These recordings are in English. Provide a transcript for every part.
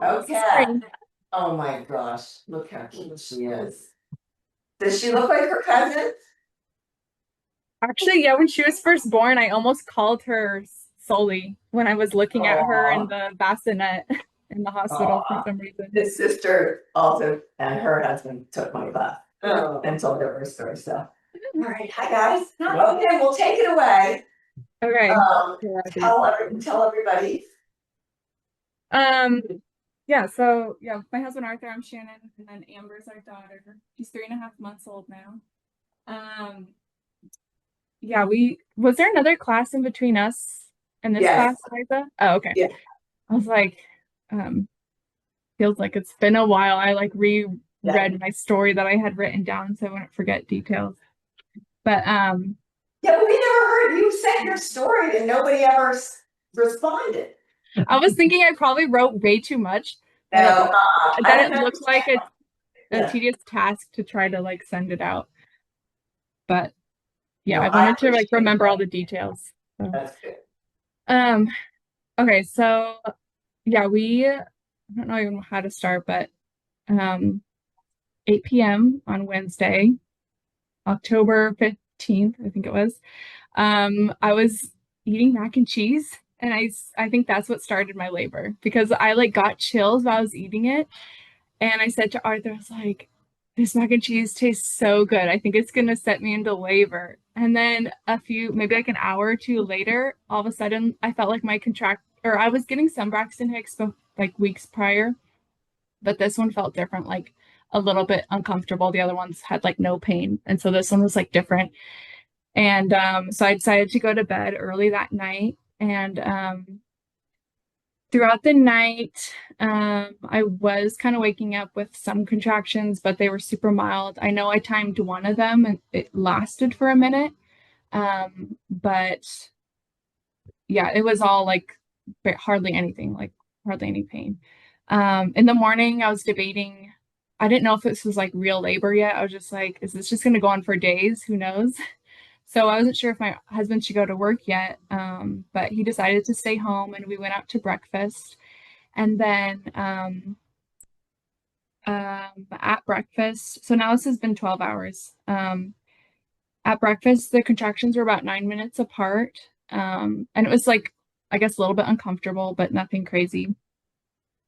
Okay. Oh my gosh, look how cute she is. Does she look like her cousin? Actually, yeah, when she was first born, I almost called her Sully when I was looking at her in Oh, the bassinet in the hospital for oh. some reason. His sister also and her husband took my butt and told her story. So, all right, hi guys. Okay, we'll take it away. Okay. Um, tell everybody. Um, yeah, so yeah, my husband Arthur, I'm Shannon, and then Amber's our daughter. She's 3.5 months old now. Um, yeah, we was there another class in between us and this Yes, class, Liza? Oh, okay. yeah, I was like, um, feels like it's been a while. I like reread yeah, my story that I had written down so I wouldn't forget details. But yeah. But we never heard you sent your story and nobody ever responded. I was thinking I probably wrote way too much, No, that I it don't looked like understand. a Yeah, tedious task to try to like send it out. But yeah, no, I I wanted to like appreciate remember all that. the details. So, That's good. um, okay, so yeah, I don't know even how to start, but um, 8 p.m. on Wednesday, October 15th, I think it was. I was eating mac and cheese, and I think that's what started my labor because I like got chills while I was eating it, and I said to Arthur, I was like, this mac and cheese tastes so good. I think it's gonna set me into labor. And then maybe like an hour or two later, all of a sudden I felt like my contract or I was getting some Braxton Hicks like weeks prior, but this one felt different, like a little bit uncomfortable. The other ones had like no pain. And so this one was like different. And so I decided to go to bed early that night. And throughout the night, I was kind of waking up with some contractions, but they were super mild. I know I timed one of them and it lasted for a minute. But yeah, it was all like hardly anything, like hardly any pain. In the morning, I was debating. I didn't know if this was like real labor yet. I was just like, is this just going to go on for days? Who knows? So I wasn't sure if my husband should go to work yet. But he decided to stay home and we went out to breakfast. And then at breakfast, so now this has been 12 hours. At breakfast, the contractions were about 9 minutes apart. And it was like, I guess, a little bit uncomfortable, but nothing crazy.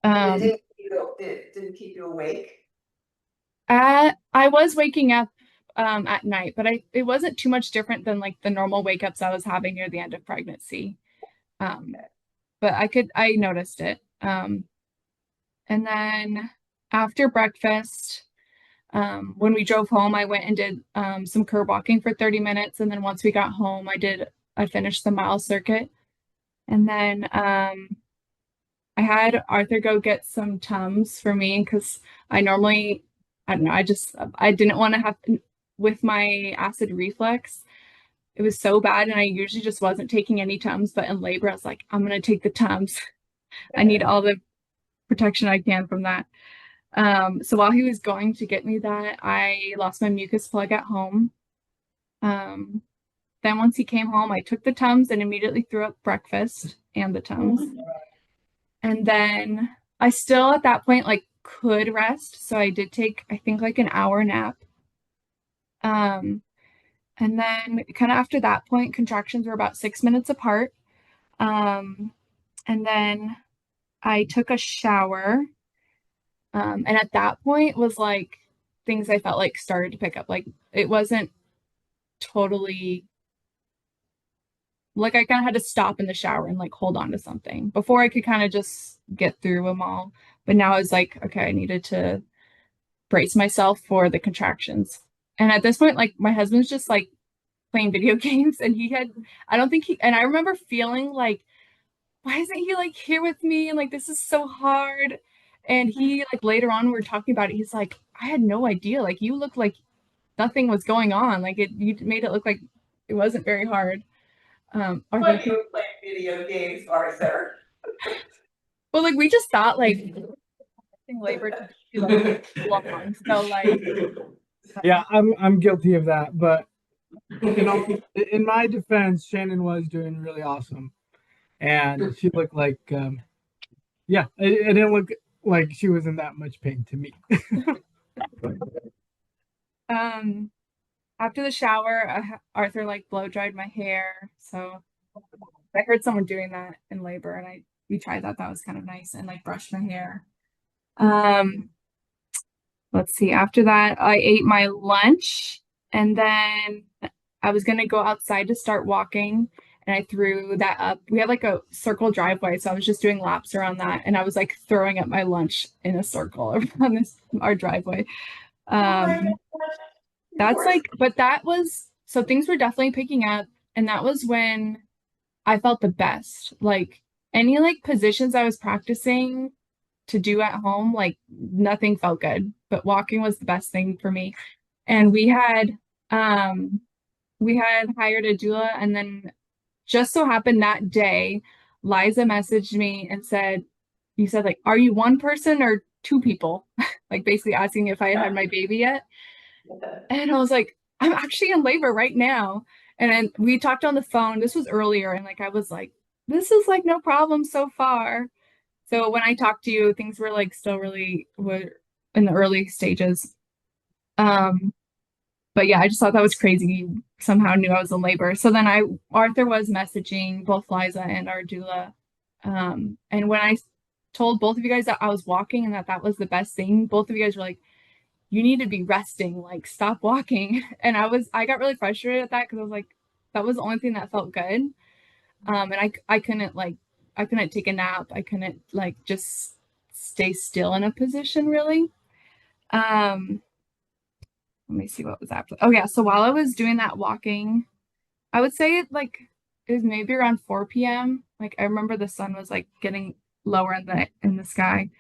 It Um, didn't keep you awake. I was waking up at night, but it wasn't too much different than like the normal wake ups I was having near the end of pregnancy. Um, but I noticed it. And then after breakfast, when we drove home, I went and did some curb walking for 30 minutes. And then once we got home, I finished the mile circuit. And then I had Arthur go get some Tums for me because I don't know, I didn't want to have, with my acid reflux, it was so bad. And I usually just wasn't taking any Tums. But in labor, I was like, I'm going to take the Tums. I need all the protection I can from that. So while he was going to get me that, I lost my mucus plug at home. Um, then once he came home, I took the Tums and immediately threw up breakfast and the Tums. And then I still at that point like could rest. So I did take, I think, like an hour nap. Um, and then kind of after that point, contractions were about 6 minutes apart. Um, and then I took a shower. And at that point was like things I felt like started to pick up. Like it wasn't totally like I kind of had to stop in the shower and like hold on to something before I could kind of just get through them all. But now I was like, okay, I needed to brace myself for the contractions. And at this point, like my husband's just like playing video games and I don't think and I remember feeling like, why isn't he like here with me? And like, this is so hard. And he like later on, we were talking about it. He's like, I had no idea. Like you look like nothing was going on. Like you made it look like it wasn't very hard. Arthur, When you play video games, Arthur. well, like we just thought like labor to be like long. So like, Yeah, I'm guilty of that, but in my defense, Shannon was doing really awesome. and she looked like, yeah, it didn't look like she was in that much pain to me. After the shower, Arthur like blow dried my hair. So I heard someone doing that in labor, and we tried that. That was kind of nice, and like brushed my hair. Let's see. After that, I ate my lunch, and then I was gonna go outside to start walking, and I threw that up. We have like a circle driveway, so I was just doing laps around that, and I was like throwing up my lunch in a circle around our driveway. That's like, but that was, so things were definitely picking up, and that was when I felt the best. Like any like positions I was practicing to do at home, like nothing felt good, but walking was the best thing for me. And we had hired a doula, and then just so happened that day, Liza messaged me and said, you said like, are you one person or two people? Like basically asking if I had my baby yet. And I was like, I'm actually in labor right now. And then we talked on the phone. This was earlier, and like I was like, this is like no problem so far. So when I talked to you, things were like still really were in the early stages. But yeah, I just thought that was crazy. You somehow knew I was in labor. So then Arthur was messaging both Liza and our doula. And when I told both of you guys that I was walking and that was the best thing, both of you guys were like, you need to be resting, like stop walking. And I got really frustrated at that because I was like, that was the only thing that felt good. And I couldn't take a nap. I couldn't like just stay still in a position really. Let me see what was after. Oh yeah, so while I was doing that walking, I would say it was maybe around 4 p.m. Like I remember the sun was like getting lower in the sky.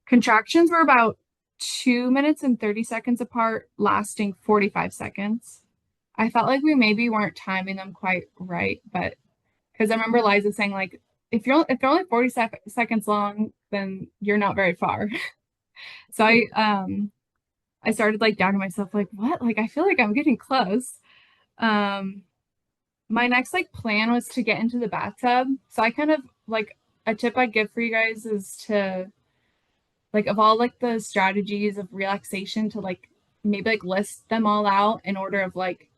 Contractions were about 2 minutes and 30 seconds apart, lasting 45 seconds. I felt like we maybe weren't timing them quite right, but because I remember Liza saying like, if they're only 40 seconds long, then you're not very far. So I started like doubting myself, like, what? Like I feel like I'm getting close. My next like plan was to get into the bathtub. So I kind of like a tip I'd give for you guys is to like of all like the strategies of relaxation to like maybe like list them all out in order of like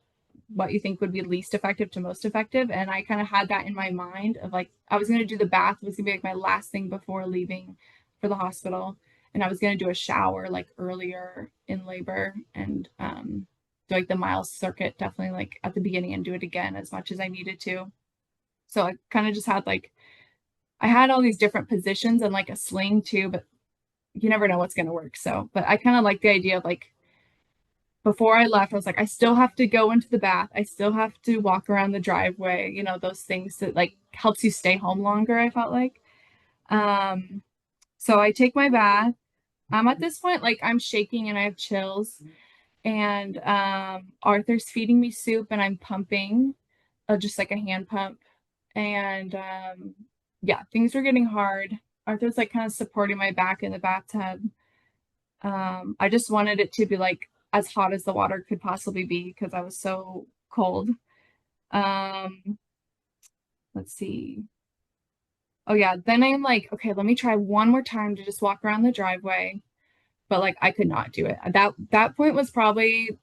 what you think would be least effective to most effective. And I kind of had that in my mind of like I was going to do the bath was going to be like my last thing before leaving for the hospital, and I was going to do a shower like earlier in labor and do like the miles circuit definitely like at the beginning and do it again as much as I needed to. So I kind of just had like I had all these different positions and like a sling too, but you never know what's going to work. So, but I kind of like the idea of like before I left, I was like, I still have to go into the bath. I still have to walk around the driveway, you know, those things that like helps you stay home longer, I felt like. So I take my bath. I'm at this point, like I'm shaking and I have chills. And Arthur's feeding me soup and I'm pumping, just like a hand pump. And yeah, things were getting hard. Arthur's like kind of supporting my back in the bathtub. I just wanted it to be like as hot as the water could possibly be because I was so cold. Let's see. Oh yeah, then I'm like, okay, let me try one more time to just walk around the driveway. But like I could not do it. That point was probably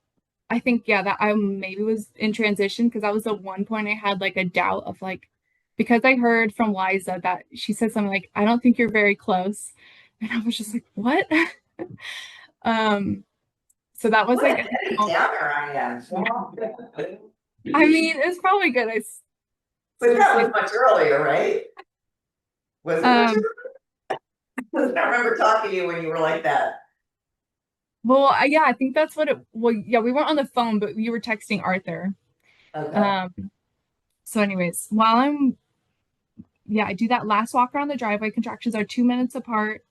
I think yeah, that I maybe was in transition because that was the one point I had like a doubt of like because I heard from Liza that she said something like, I don't think you're very close. And I was just like, what? So that was like Downer I am. I mean, it's probably good. But that was much earlier, right? Was it much earlier? I remember talking to you when you were like that. Well, yeah, I think that's what it. Well, yeah, we weren't on the phone, but you were texting Arthur. Okay. So, anyways, I do that last walk around the driveway. Contractions are 2 minutes apart.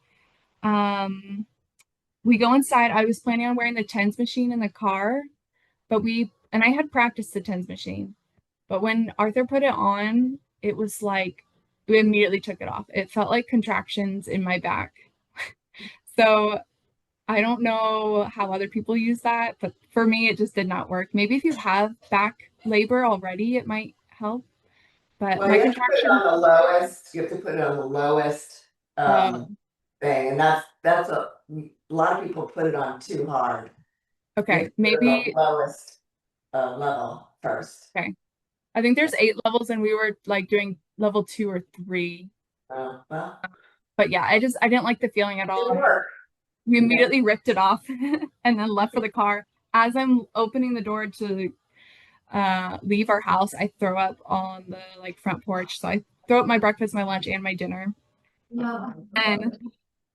We go inside. I was planning on wearing the TENS machine in the car, but I had practiced the TENS machine. But when Arthur put it on, it was like we immediately took it off. It felt like contractions in my back. So I don't know how other people use that, but for me, it just did not work. Maybe if you have back labor already, it might help. But Well, my you have to put it contraction, on the lowest, you have to put it on the lowest, um, thing, and that's a lot of people put it on too hard. You have okay, to put it on the maybe, lowest, level first. okay. I think there's 8 levels and we were like doing level 2 or 3. Well, But yeah, I didn't like the feeling at all. it'll work. We immediately ripped it off and then left for the car. As I'm opening the door to leave our house, I throw up on the like front porch. So I throw up my breakfast, my lunch, and my dinner. No. And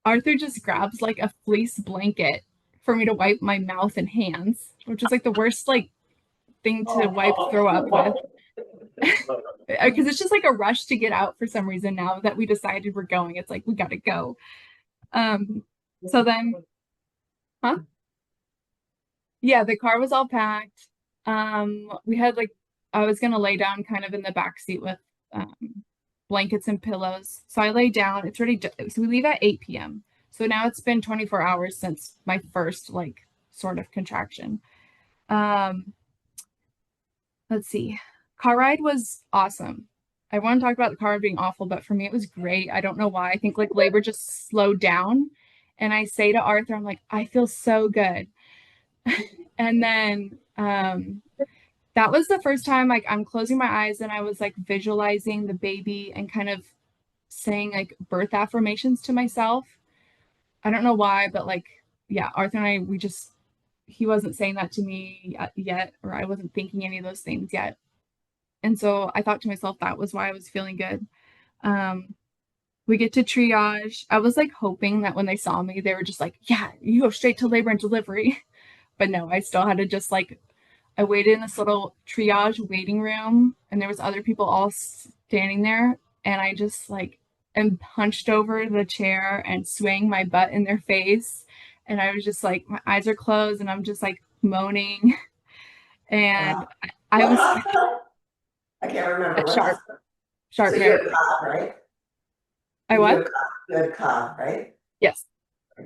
Arthur just grabs like a fleece blanket for me to wipe my mouth and hands, which is like the worst like thing to wipe throw up with. Because it's just like a rush to get out for some reason now that we decided we're going. It's like we gotta go. So then, huh? Yeah, the car was all packed. We had like I was gonna lay down kind of in the back seat with blankets and pillows. So I lay down. It's already so we leave at 8 p.m. So now it's been 24 hours since my first like sort of contraction. Let's see. Car ride was awesome. I want to talk about the car ride being awful, but for me it was great. I don't know why. I think like labor just slowed down. And I say to Arthur, I'm like, I feel so good. And then that was the first time like I'm closing my eyes and I was like visualizing the baby and kind of saying like birth affirmations to myself. I don't know why, but like, yeah, Arthur and I, he wasn't saying that to me yet, or I wasn't thinking any of those things yet. And so I thought to myself, that was why I was feeling good. We get to triage. I was like hoping that when they saw me, they were just like, yeah, you go straight to labor and delivery. But no, I still had to just like, I waited in this little triage waiting room and there was other people all standing there. And I just like am hunched over the chair and swaying my butt in their face. And I was just like, my eyes are closed and I'm just like moaning. And I was I can't remember what sharp, hospital. sharp. So you're a cop, right? I what? You're a cop, right? Yes.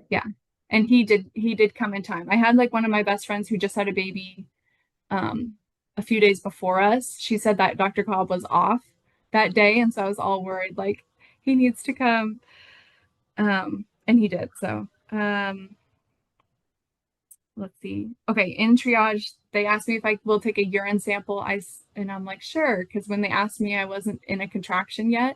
Yeah. And he did come in time. I had like one of my best friends who just had a baby a few days before us. She said that Dr. Cobb was off that day, and so I was all worried like he needs to come. And he did. So let's see. Okay, in triage, they asked me if I will take a urine sample. And I'm like, sure, because when they asked me, I wasn't in a contraction yet.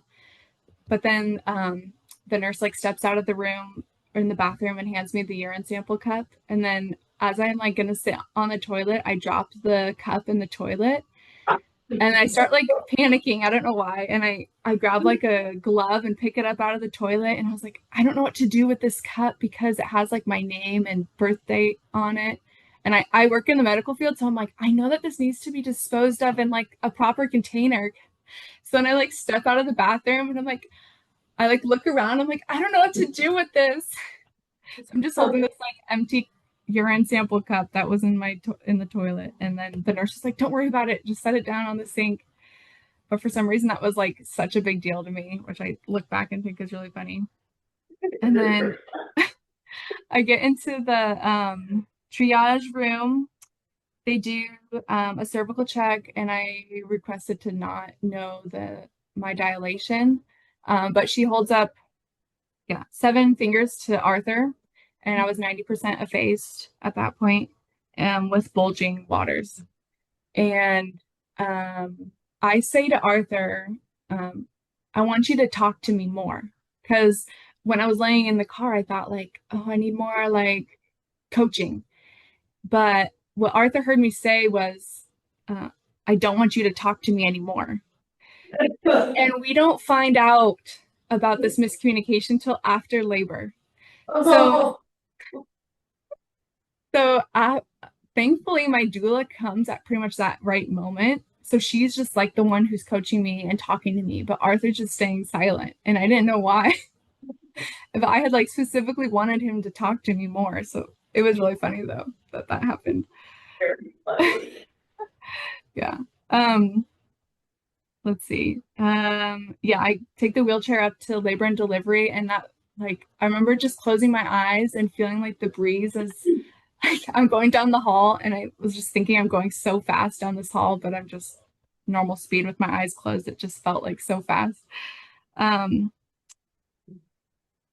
But then the nurse like steps out of the room or in the bathroom and hands me the urine sample cup. And then as I'm like gonna sit on the toilet, I dropped the cup in the toilet and I start like panicking. I don't know why. And I grab like a glove and pick it up out of the toilet. And I was like, I don't know what to do with this cup because it has like my name and birth date on it. And I work in the medical field. So I'm like, I know that this needs to be disposed of in like a proper container. So then I like step out of the bathroom and I'm like, I like look around. I'm like, I don't know what to do with this. So I'm just holding this like empty urine sample cup that was in in the toilet. And then the nurse was like, don't worry about it. Just set it down on the sink. But for some reason that was like such a big deal to me, which I look back and think is really funny. And then I get into the triage room. They do a cervical check and I requested to not know my dilation. But she holds up 7 fingers to Arthur, and I was 90% effaced at that point, with bulging waters. And I say to Arthur, I want you to talk to me more. Because when I was laying in the car, I thought like, oh, I need more like coaching. But what Arthur heard me say was, I don't want you to talk to me anymore. And we don't find out about this miscommunication until after labor. So thankfully my doula comes at pretty much that right moment. So she's just like the one who's coaching me and talking to me, but Arthur's just staying silent. And I didn't know why. But I had like specifically wanted him to talk to me more. So it was really funny though that happened. Yeah. Let's see. I take the wheelchair up to labor and delivery, and that like I remember just closing my eyes and feeling like the breeze as like I'm going down the hall, and I was just thinking I'm going so fast down this hall, but I'm just normal speed with my eyes closed. It just felt like so fast.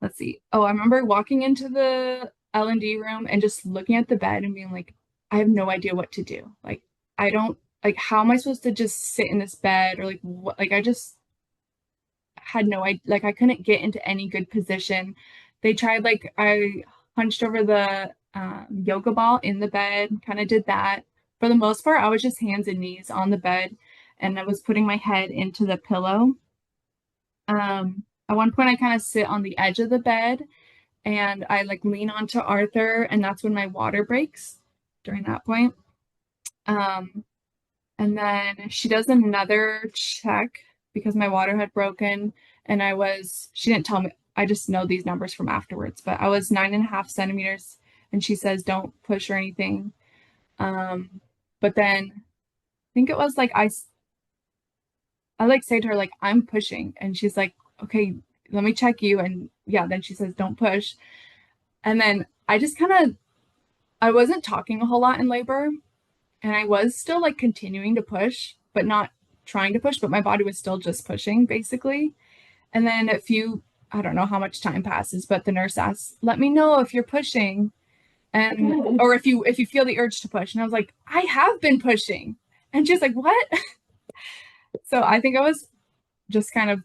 Let's see. Oh, I remember walking into the L&D room and just looking at the bed and being like, I have no idea what to do. Like, I don't, like, how am I supposed to just sit in this bed? Or like, what? Like, I just had no idea. Like, I couldn't get into any good position. They tried, like, I hunched over the yoga ball in the bed, kind of did that. For the most part, I was just hands and knees on the bed, and I was putting my head into the pillow. At one point, I kind of sit on the edge of the bed and I like lean onto Arthur, and that's when my water breaks during that point. And then she does another check because my water had broken, and she didn't tell me, I just know these numbers from afterwards, but I was 9.5 centimeters, and she says don't push or anything. But then I think it was like I like say to her, like, I'm pushing, and she's like, okay, let me check you. And yeah, then she says don't push. And then I wasn't talking a whole lot in labor, and I was still like continuing to push, but not trying to push, but my body was still just pushing basically. And then I don't know how much time passes, but the nurse asks, let me know if you're pushing or if you feel the urge to push. And I was like, I have been pushing. And she's like, what? So I think I was just kind of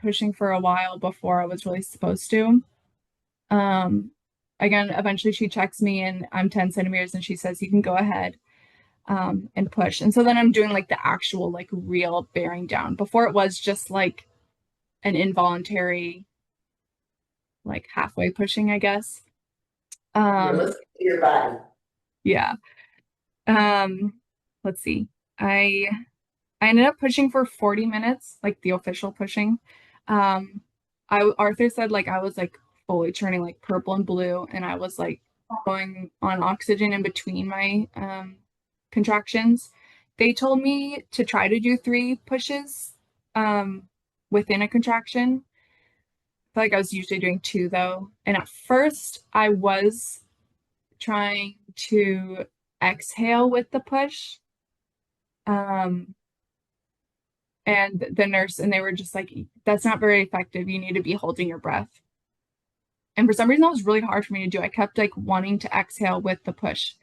pushing for a while before I was really supposed to. Again, eventually she checks me and I'm 10 centimeters and she says, you can go ahead and push. And so then I'm doing like the actual, like real bearing down. Before it was just like an involuntary, like halfway pushing, I guess. You're listening to your body. Yeah. Let's see. I ended up pushing for 40 minutes, like the official pushing. Arthur said like I was like fully turning like purple and blue, and I was like going on oxygen in between my contractions. They told me to try to do 3 pushes within a contraction. I feel like I was usually doing 2 though. And at first I was trying to exhale with the push. And the nurse, and they were just like, that's not very effective. You need to be holding your breath. And for some reason, that was really hard for me to do. I kept like wanting to exhale with the push.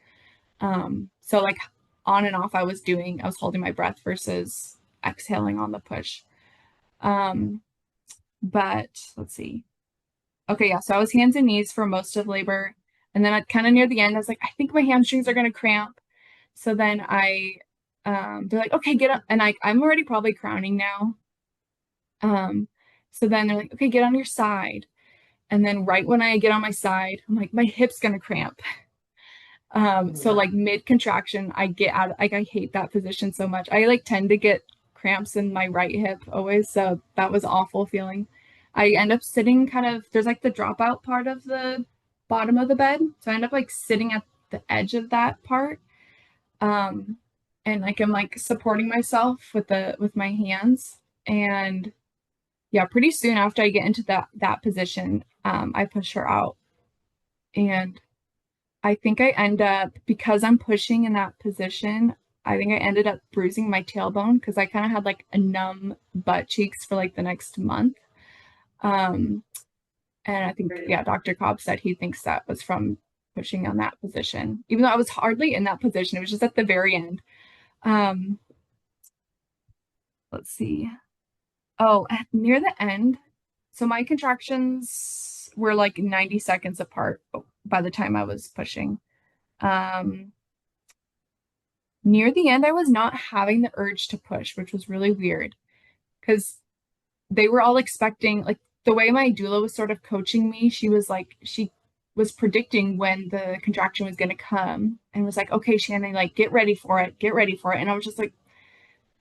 So like on and off, I was holding my breath versus exhaling on the push. But let's see. Okay, yeah. So I was hands and knees for most of labor. And then kind of near the end, I was like, I think my hamstrings are going to cramp. So then they're like, okay, get up. And I'm already probably crowning now. So then they're like, okay, get on your side. And then right when I get on my side, I'm like, my hip's gonna cramp. So like mid contraction, I get out, like I hate that position so much. I like tend to get cramps in my right hip always. So that was awful feeling. I end up sitting there's like the dropout part of the bottom of the bed. So I end up like sitting at the edge of that part. And like I'm like supporting myself with my hands. And yeah, pretty soon after I get into that position, I push her out. And I think I end up, because I'm pushing in that position, I think I ended up bruising my tailbone because I kind of had like a numb butt cheeks for like the next month. And I think, yeah, Dr. Cobb said he thinks that was from pushing on that position, even though I was hardly in that position. It was just at the very end. Let's see. Oh, near the end. So my contractions were like 90 seconds apart by the time I was pushing. Near the end, I was not having the urge to push, which was really weird because they were all expecting, like the way my doula was sort of coaching me, she was predicting when the contraction was going to come and was like, okay, Shannon, like get ready for it. And I was just like,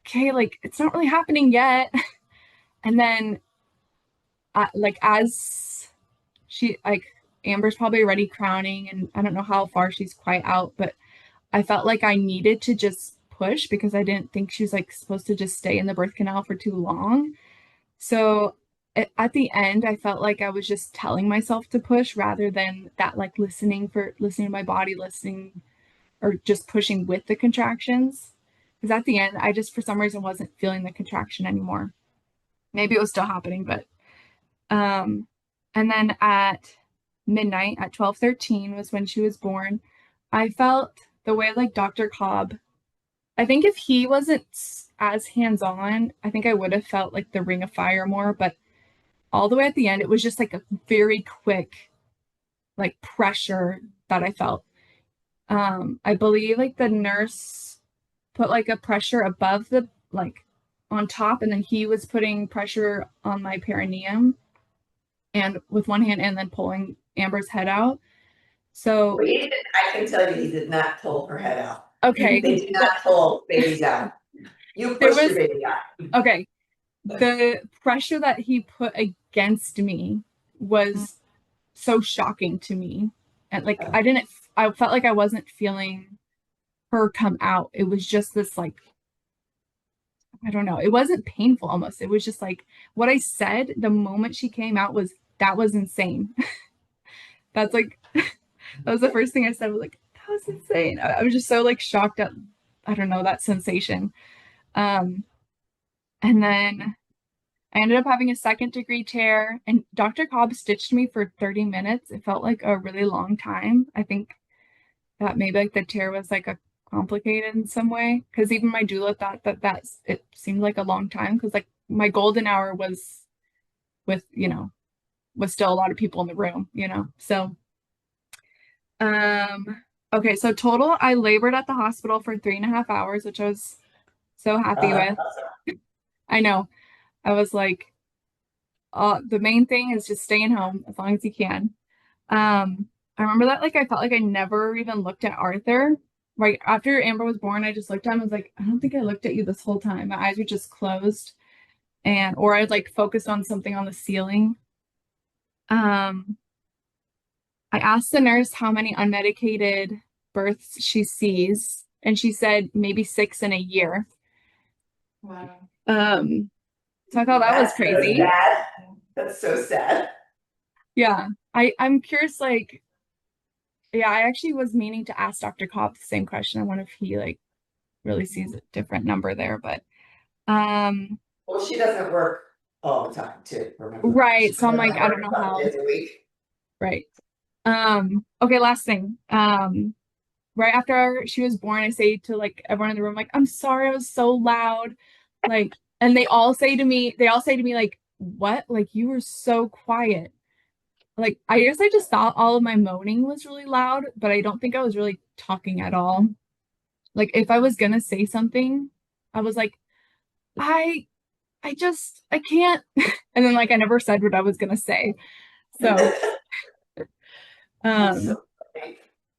okay, like it's not really happening yet. And then like as she like Amber's probably already crowning, and I don't know how far she's quite out, but I felt like I needed to just push because I didn't think she was like supposed to just stay in the birth canal for too long. So at the end, I felt like I was just telling myself to push rather than that, like listening to my body, listening or just pushing with the contractions. Because at the end, I just for some reason wasn't feeling the contraction anymore. Maybe it was still happening, but and then at midnight at 12:13 was when she was born. I felt the way like Dr. Cobb. I think if he wasn't as hands-on, I think I would have felt like the ring of fire more, but all the way at the end, it was just like a very quick like pressure that I felt. I believe like the nurse put like a pressure above the like on top, and then he was putting pressure on my perineum and with one hand and then pulling Amber's head out. So I can tell you he did not pull her head out. okay. They did not pull baby down. You There pushed was your baby out. okay. The pressure that he put against me was so shocking to me. And like I felt like I wasn't feeling her come out. It was just this like I don't know. It wasn't painful almost. It was just like what I said the moment she came out was that was insane. That's like that was the first thing I said was like that was insane. I was just so like shocked at I don't know that sensation. And then I ended up having a 2nd-degree tear, and Dr. Cobb stitched me for 30 minutes. It felt like a really long time. I think that maybe like the tear was like a complicated in some way, because even my doula thought that it seemed like a long time, because like my golden hour was with was still a lot of people in the room, so okay, so total I labored at the hospital for 3.5 hours, which I was so happy with. I know I was like the main thing is just staying home as long as you can. I remember that like I felt like I never even looked at Arthur. Right after Amber was born, I just looked at him. I was like, I don't think I looked at you this whole time. My eyes were just closed, or I'd like focused on something on the ceiling. I asked the nurse how many unmedicated births she sees, and she said maybe 6 in a year. Wow. So I thought that was crazy. So sad. That's so sad. Yeah. I'm curious, like, yeah, I actually was meaning to ask Dr. Cobb the same question. I wonder if he like really sees a different number there, but well, she doesn't work all the time too, remember? Right. So I'm like, I don't know how. Days a week. Right. Okay, last thing. Right after she was born, I say to like everyone in the room, like, I'm sorry I was so loud. Like, and they all say to me, like, what? Like, you were so quiet. Like, I guess I just thought all of my moaning was really loud, but I don't think I was really talking at all. Like, if I was gonna say something, I was like, I can't. And then like I never said what I was gonna say. So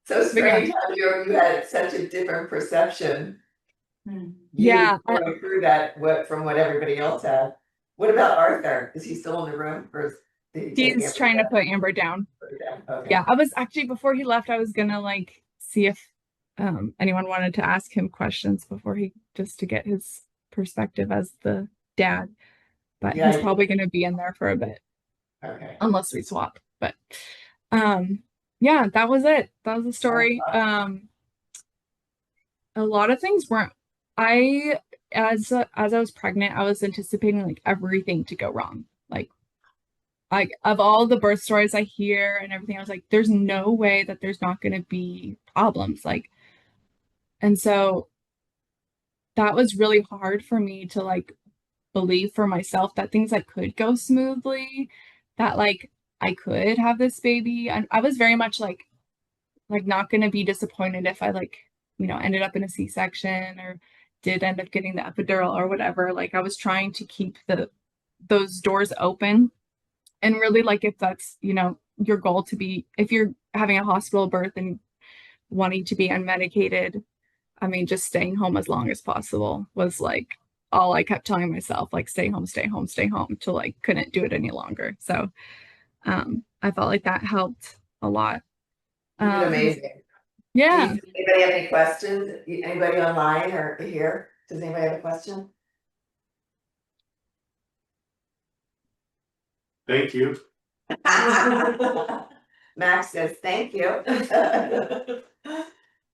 so strange how you had such a different perception. Yeah. Going through that from what everybody else had. What about Arthur? Is he still in the room, or he's trying to put Amber down? Okay. Yeah, I was actually before he left, I was gonna like see if anyone wanted to ask him questions before he just to get his perspective as the dad. But he's probably gonna be in there for a bit. Okay. Unless we swap. But yeah, that was it. That was the story. A lot of things weren't as I was pregnant, I was anticipating like everything to go wrong. Like of all the birth stories I hear and everything, I was like, there's no way that there's not going to be problems. Like, and so that was really hard for me to like believe for myself that things like could go smoothly, that like I could have this baby. And I was very much like not going to be disappointed if I like, ended up in a C-section or did end up getting the epidural or whatever. Like I was trying to keep those doors open. And really, like, if that's, your goal to be, if you're having a hospital birth and wanting to be unmedicated, I mean, just staying home as long as possible was like all I kept telling myself, like, stay home, stay home, stay home, till like couldn't do it any longer. So I felt like that helped a lot. Amazing. Yeah. Does anybody have any questions? Anybody online or here? Does anybody have a question? Thank you. Max says thank you.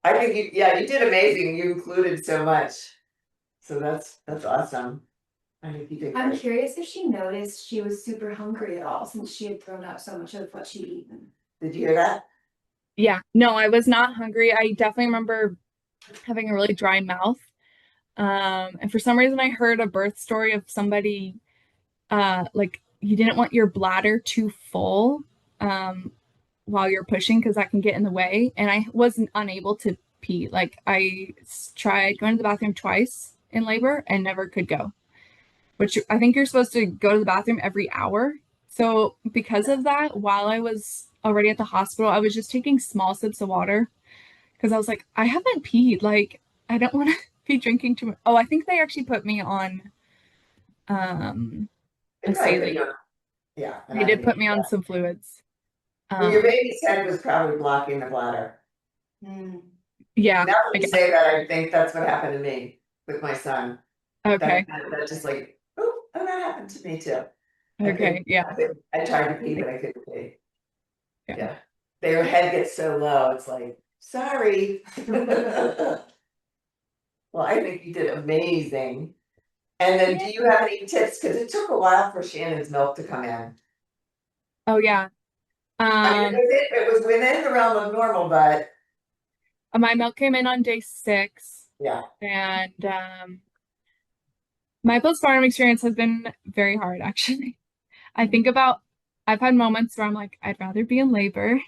I think you did amazing. You included so much. So that's awesome. I think you did I'm great. curious if she noticed she was super hungry at all since she had thrown out so much of what she'd eaten. Did you hear that? Yeah, no, I was not hungry. I definitely remember having a really dry mouth. And for some reason I heard a birth story of somebody like you didn't want your bladder too full while you're pushing because that can get in the way. And I wasn't unable to pee. Like tried going to the bathroom twice in labor and never could go, which I think you're supposed to go to the bathroom every hour. So because of that, while I was already at the hospital, I was just taking small sips of water because I was like, I haven't peed. Like, I don't want to be drinking too much. Oh, I think they actually put me on a It probably saline. yeah. And They I did put think me on some fluids. well, your baby's head was probably blocking the bladder. Yeah. Now that you say that, I think that's what happened to me with my son. Okay. That just like, oh, that happened to me too. Okay. Yeah. I tried to pee, but I couldn't pee. Yeah. Yeah. Their head gets so low, it's like, sorry. Well, I think you did amazing. And then do you have any tips? Because it took a while for Shannon's milk to come in. Oh yeah. I mean, it was within the realm of normal, but My milk came in on day 6. yeah. And my postpartum experience has been very hard, actually. I think about I've had moments where I'm like, I'd rather be in labor,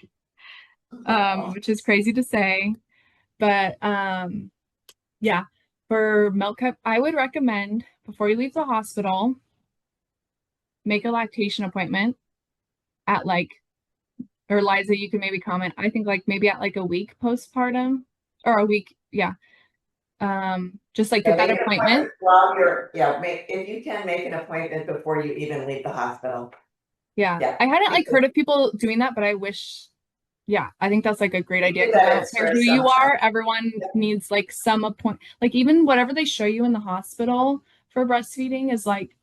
which is crazy to say. But yeah, for milk cup, I would recommend before you leave the hospital, make a lactation appointment at like, or Liza, you can maybe comment. I think like maybe at like a week postpartum or a week, yeah. Just like get that appointment. While you're, if you can make an appointment before you even leave the hospital. Yeah. I hadn't like heard of people doing that, but I wish, yeah, I think that's like a great idea. I don't care who you are, everyone needs like some appointment, like even whatever they show you in the hospital for breastfeeding is like,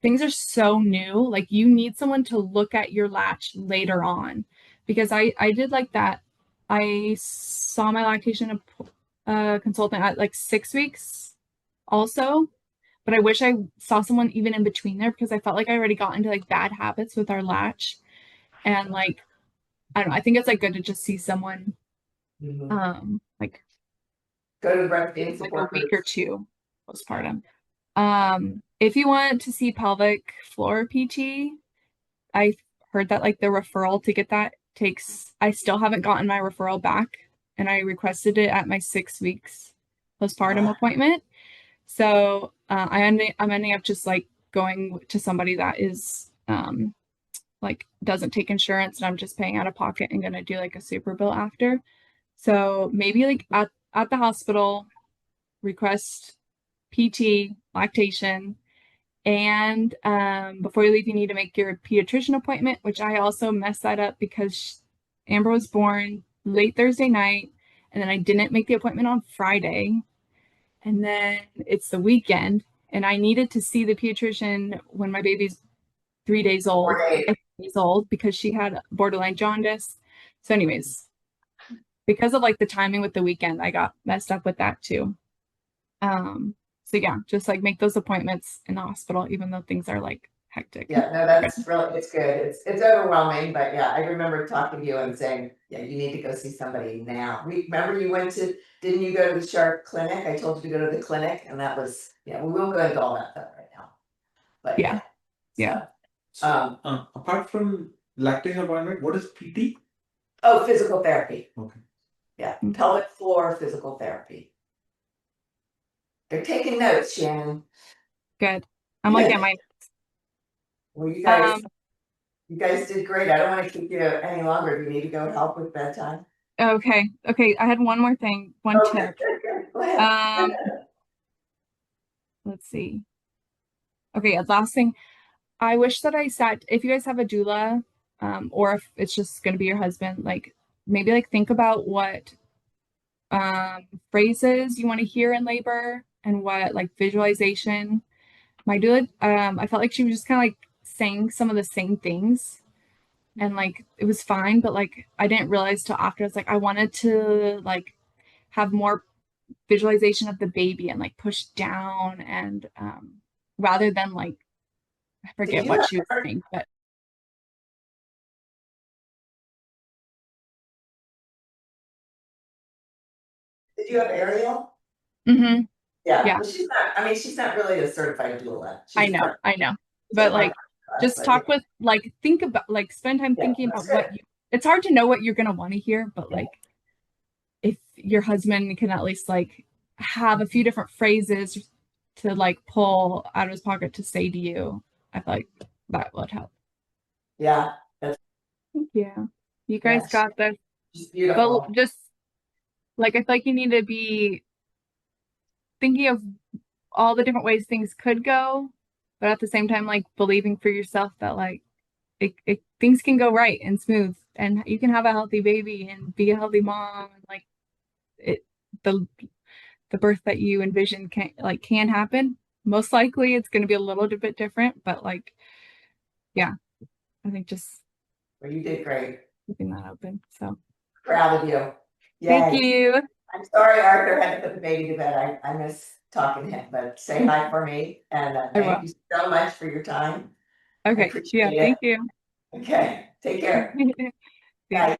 things are so new. Like you need someone to look at your latch later on because I did like that. I saw my lactation consultant at like 6 weeks also, but I wish I saw someone even in between there because I felt like I already got into like bad habits with our latch. And like, I don't know, I think it's like good to just see someone like go to the breastfeeding like a week or two postpartum. If you want to see pelvic floor PT, I heard that like the referral to get that takes, I still haven't gotten my referral back and I requested it at my 6 weeks postpartum appointment. So I'm ending up just like going to somebody that is like doesn't take insurance and I'm just paying out of pocket and gonna do like a super bill after. So maybe like at the hospital, request PT, lactation, and before you leave, you need to make your pediatrician appointment, which I also messed that up because Amber was born late Thursday night, and then I didn't make the appointment on Friday, and then it's the weekend, and I needed to see the pediatrician when my baby's 3 days old, 4 days old, because she had borderline jaundice. So, anyways, because of like the timing with the weekend, I got messed up with that too. So yeah, just like make those appointments in the hospital, even though things are like hectic. Yeah, no, that's really, it's good. It's overwhelming, but yeah, I remember talking to you and saying, yeah, you need to go see somebody now. Remember you didn't you go to the Sharp clinic? I told you to go to the clinic and that was, yeah, we won't go into all that stuff right now. But yeah. So, apart from lactation appointment, what is PT? Oh, physical therapy. Okay. Yeah, pelvic floor physical therapy. They're taking notes, Shannon. Good. I'm like at my. Well, you guys did great. I don't want to keep you any longer. You need to go help with bedtime. Okay. I had one more thing. One tip. Go ahead. Let's see. Okay, last thing. I wish that I sat. If you guys have a doula, or if it's just gonna be your husband, like maybe like think about what phrases you want to hear in labor and what like visualization. My doula, I felt like she was just kind of like saying some of the same things and like it was fine, but like I didn't realize till after it's like I wanted to like have more visualization of the baby and like push down and rather than like I forget you what have she was her- saying, but Did you have Ariel? mhm, Yeah, Yeah. well, she's not really a certified doula. She's I know, part- but she's like part- just but talk with like think about like spend time Yeah, thinking that's about what good. you it's hard to know what you're gonna want to hear, but Yeah. like if your husband can at least like have a few different phrases to like pull out of his pocket to say to you, I feel like that would help. Yeah, Thank you. You guys Yes. got this. she's But beautiful. just like I feel like you need to be thinking of all the different ways things could go, but at the same time, like believing for yourself that like things can go right and smooth, and you can have a healthy baby and be a healthy mom, and like it the birth that you envision can happen. Most likely, it's going to be a little bit different, but like, yeah, I think just Well, you did great. keeping that open. So Proud of you. thank Yay. you. I'm sorry Arthur had to put the baby to bed. I miss talking to him, but say hi for me and I will. thank you so much for your time. I Okay. appreciate Yeah. it. Thank you. Okay, take care. Yeah. Bye.